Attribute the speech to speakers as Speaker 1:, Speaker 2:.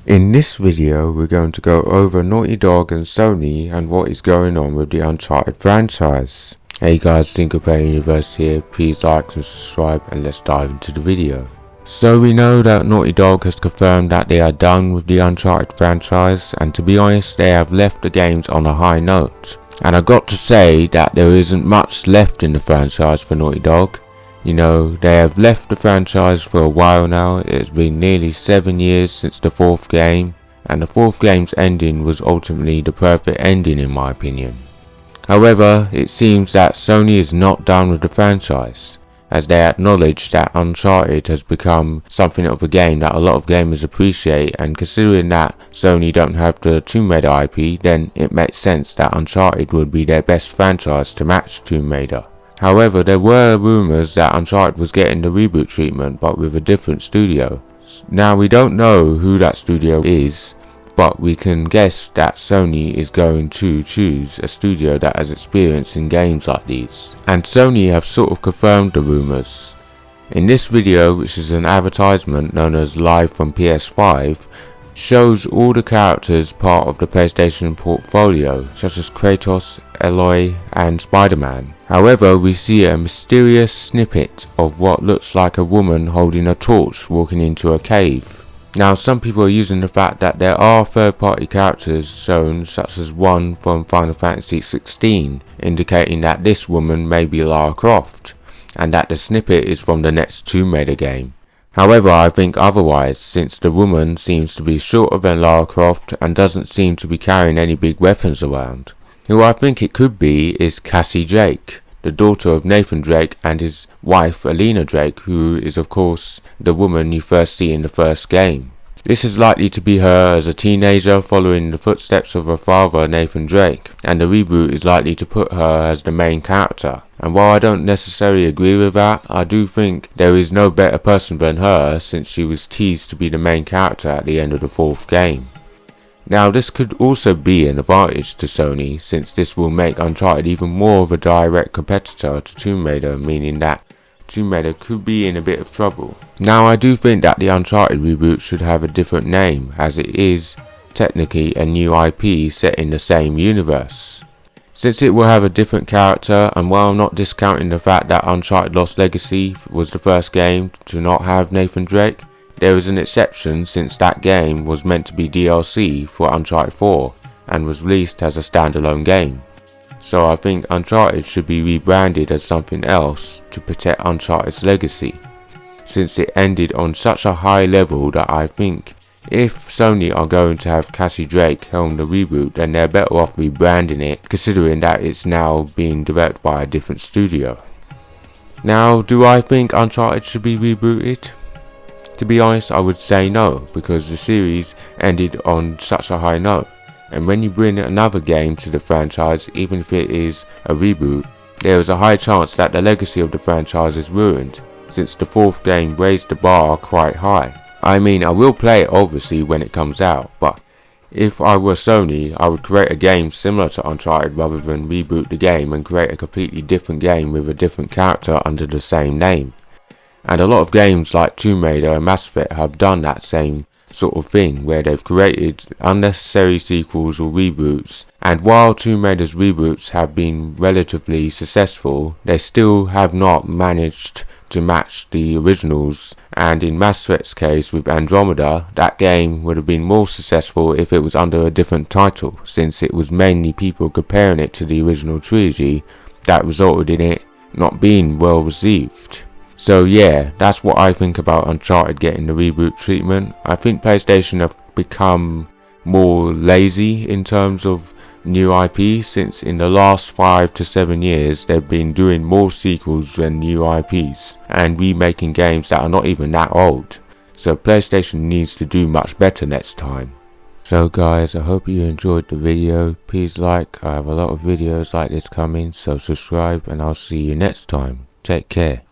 Speaker 1: In this video, we're going to go over Naughty Dog and Sony and what is going on with the Uncharted franchise. Hey guys, Single Player Universe here. Please like and subscribe and let's dive into the video. So we know that Naughty Dog has confirmed that they are done with the Uncharted franchise, and to be honest, they have left the games on a high note. And I got to say that there isn't much left in the franchise for Naughty Dog. You know, they have left the franchise for a while now. It's been nearly 7 years since the fourth game, and the fourth game's ending was ultimately the perfect ending in my opinion. However, it seems that Sony is not done with the franchise, as they acknowledge that Uncharted has become something of a game that a lot of gamers appreciate, and considering that Sony don't have the Tomb Raider IP, then it makes sense that Uncharted would be their best franchise to match Tomb Raider. However, there were rumours that Uncharted was getting the reboot treatment but with a different studio. Now we don't know who that studio is, but we can guess that Sony is going to choose a studio that has experience in games like these. And Sony have sort of confirmed the rumours. In this video, which is an advertisement known as Live from PS5, shows all the characters part of the PlayStation portfolio, such as Kratos, Aloy and Spider-Man. However, we see a mysterious snippet of what looks like a woman holding a torch walking into a cave. Now, some people are using the fact that there are third-party characters shown, such as one from Final Fantasy 16, indicating that this woman may be Lara Croft, and that the snippet is from the next Tomb Raider game. However, I think otherwise, since the woman seems to be shorter than Lara Croft and doesn't seem to be carrying any big weapons around. Who I think it could be is Cassie Drake, the daughter of Nathan Drake and his wife Alina Drake, who is of course the woman you first see in the first game. This is likely to be her as a teenager following the footsteps of her father Nathan Drake, and the reboot is likely to put her as the main character. And while I don't necessarily agree with that, I do think there is no better person than her, since she was teased to be the main character at the end of the fourth game. Now, this could also be an advantage to Sony, since this will make Uncharted even more of a direct competitor to Tomb Raider, meaning that Tomb Raider could be in a bit of trouble. Now, I do think that the Uncharted reboot should have a different name, as it is technically a new IP set in the same universe. Since it will have a different character, and while not discounting the fact that Uncharted Lost Legacy was the first game to not have Nathan Drake, there is an exception, since that game was meant to be DLC for Uncharted 4 and was released as a standalone game. So I think Uncharted should be rebranded as something else to protect Uncharted's legacy, since it ended on such a high level that I think if Sony are going to have Cassie Drake helm the reboot, then they're better off rebranding it, considering that it's now being developed by a different studio. Now, do I think Uncharted should be rebooted? To be honest, I would say no, because the series ended on such a high note. And when you bring another game to the franchise, even if it is a reboot, there is a high chance that the legacy of the franchise is ruined, since the fourth game raised the bar quite high. I mean, I will play it obviously when it comes out, but if I were Sony, I would create a game similar to Uncharted rather than reboot the game and create a completely different game with a different character under the same name. And a lot of games like Tomb Raider and Mass Effect have done that same sort of thing, where they've created unnecessary sequels or reboots, and while Tomb Raider's reboots have been relatively successful, they still have not managed to match the originals. And in Mass Effect's case with Andromeda, that game would have been more successful if it was under a different title, since it was mainly people comparing it to the original trilogy that resulted in it not being well received. So yeah, that's what I think about Uncharted getting the reboot treatment. I think PlayStation have become more lazy in terms of new IP, since in the last 5 to 7 years they've been doing more sequels than new IPs and remaking games that are not even that old. So PlayStation needs to do much better next time. So guys, I hope you enjoyed the video. Please like, I have a lot of videos like this coming, so subscribe and I'll see you next time. Take care.